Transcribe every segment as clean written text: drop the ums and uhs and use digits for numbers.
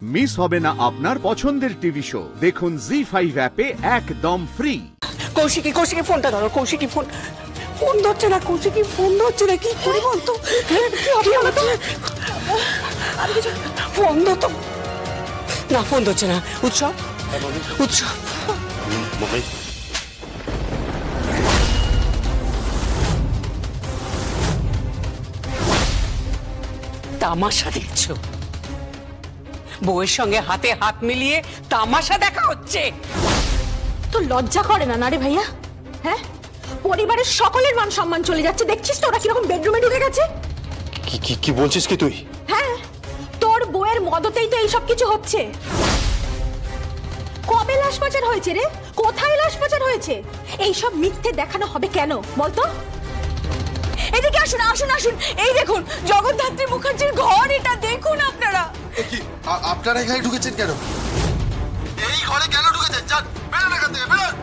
Miss হবে না আপনার পছন্দের টিভি শো। দেখুন জি5 অ্যাপে একদম ফ্রি। কৌশিকি ফোনটা ধরো। কৌশিকি ফোন ধরছে না। কৌশিকি ফোন ধরছে না। কি করি বলতো? ফোন ধরতো না। ফোন ধরছে না। উৎসব তামাশা দেখছো? বউয়ের সঙ্গে হাতে হাত মিলিয়ে তামাশা দেখা হচ্ছে। তো লজ্জা করে না রে ভাইয়া? হ্যাঁ, পরিবারের সকলের মান সম্মান চলে যাচ্ছে। দেখছিস তো ওরা কিরকম বেডরুমে ঢুকে গেছে। কি বলছিস কি তুই? হ্যাঁ, তোর বউয়ের মদতেই তো এইসব কিছু হচ্ছে। কবে লাশ পাচার হয়েছে রে? কোথায় লাশ পাচার হয়েছে? এইসব মিথ্যে দেখানো হবে কেন বলতো? এদিকে আসুন আসুন আসুন, এই দেখুন জগদ্ধাত্রী মুখার্জির ঘর। এটা দেখুন আপনারা। কি আপনারা এখানে ঢুকেছেন কেন? এই ঘরে কেন ঢুকেছেন? যান বেরোন এখান থেকে, বেরোন।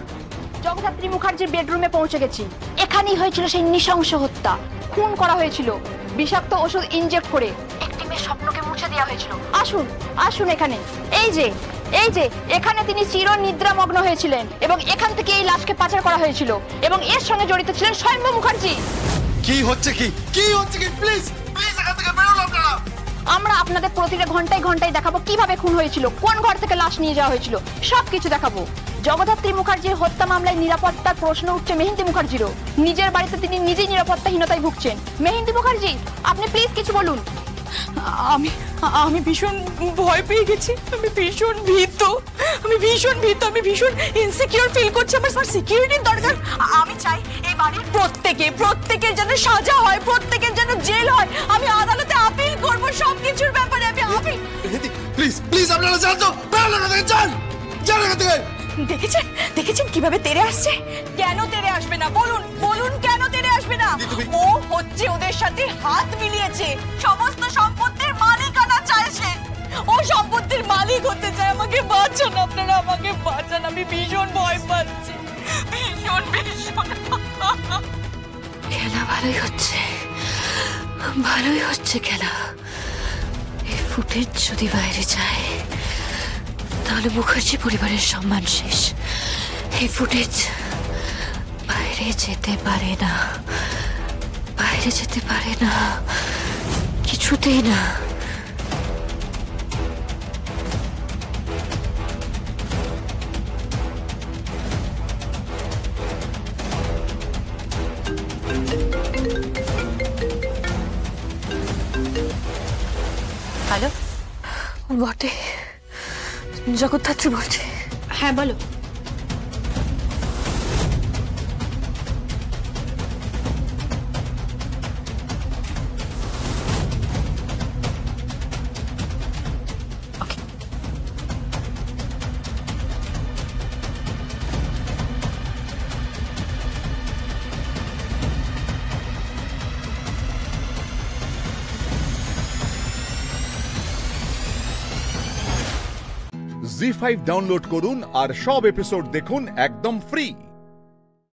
জগদ্ধাত্রী মুখার্জির বেডরুমে পৌঁছে গেছি। এখানেই হয়েছিল সেই নৃশংস হত্যা। খুন করা হয়েছিল বিষাক্ত ওষুধ ইনজেক্ট করে। একটি মেয়ের স্বপ্নকে মুছে দেওয়া হয়েছিল। আসুন আসুন এখানে। এই যে এখানে তিনি চিরনিদ্রামগ্ন হয়েছিলেন এবং এখান থেকে এই লাশকে পাচার করা হয়েছিল এবং এর সঙ্গে জড়িত ছিলেন স্বয়ম্ভু মুখার্জি। কি হচ্ছে কি প্লিজ এখান থেকে বেরোন আপনারা। আমরা আপনাদের প্রতিটা ঘন্টায় দেখাবো কিভাবে খুন হয়েছিল, কোন ঘর থেকে লাশ নিয়ে যাওয়া হয়েছিল, সবকিছু দেখাবো। জগদ্ধাত্রী মুখার্জির হত্যা মামলায় নিরাপত্তার প্রশ্ন উঠছে মেহেন্দি মুখার্জিরও। নিজের বাড়িতে তিনি নিজেই নিরাপত্তাহীনতায় ভুগছেন। মেহেন্দি মুখার্জি, আপনি প্লিজ কিছু বলুন। আমি ভীষণ ভয় পেয়ে গেছি। আমি ভীষণ ভীত। আমি ভীষণ ইনসিকিউর ফিল করছি। আমার স্যার সিকিউরিটির দরকার। আমি চাই এই বাড়ির প্রত্যেকের যেন সাজা হয়, প্রত্যেকের যেন জেল হয়। আমি আদালতে আপিল করব সবকিছুর ব্যাপারে। আমি আপিল। প্লিজ আপনারা যান তো, বেরোন এখান থেকে, যান এখান থেকে। দেখেছেন কিভাবে তেড়ে আসছে? কেন তেড়ে আসবে না? বলুন কেন তেড়ে আসবে না? ও হচ্ছে ওদের সাথে হাত মিলিয়েছে। সমস্ত সম্পত্তির মালিকানা চায় সে। ও সম্পত্তির মালিক হতে চায়। আমাকে বাঁচান আপনারা, আমাকে বাঁচান। আমি ভীষণ ভয় পাচ্ছি, ভীষণ। খেলা ভালোই হচ্ছে খেলা। এই ফুটেজ যদি বাইরে যায় তাহলে মুখার্জি পরিবারের সম্মান শেষ। এই ফুটেজ বাইরে যেতে পারে না, কিছুতেই না। হ্যালো, বটে জগদ্ধাত্রী বলছে। হ্যাঁ বলো। জি5 ডাউনলোড করুন আর সব এপিসোড দেখুন একদম ফ্রি।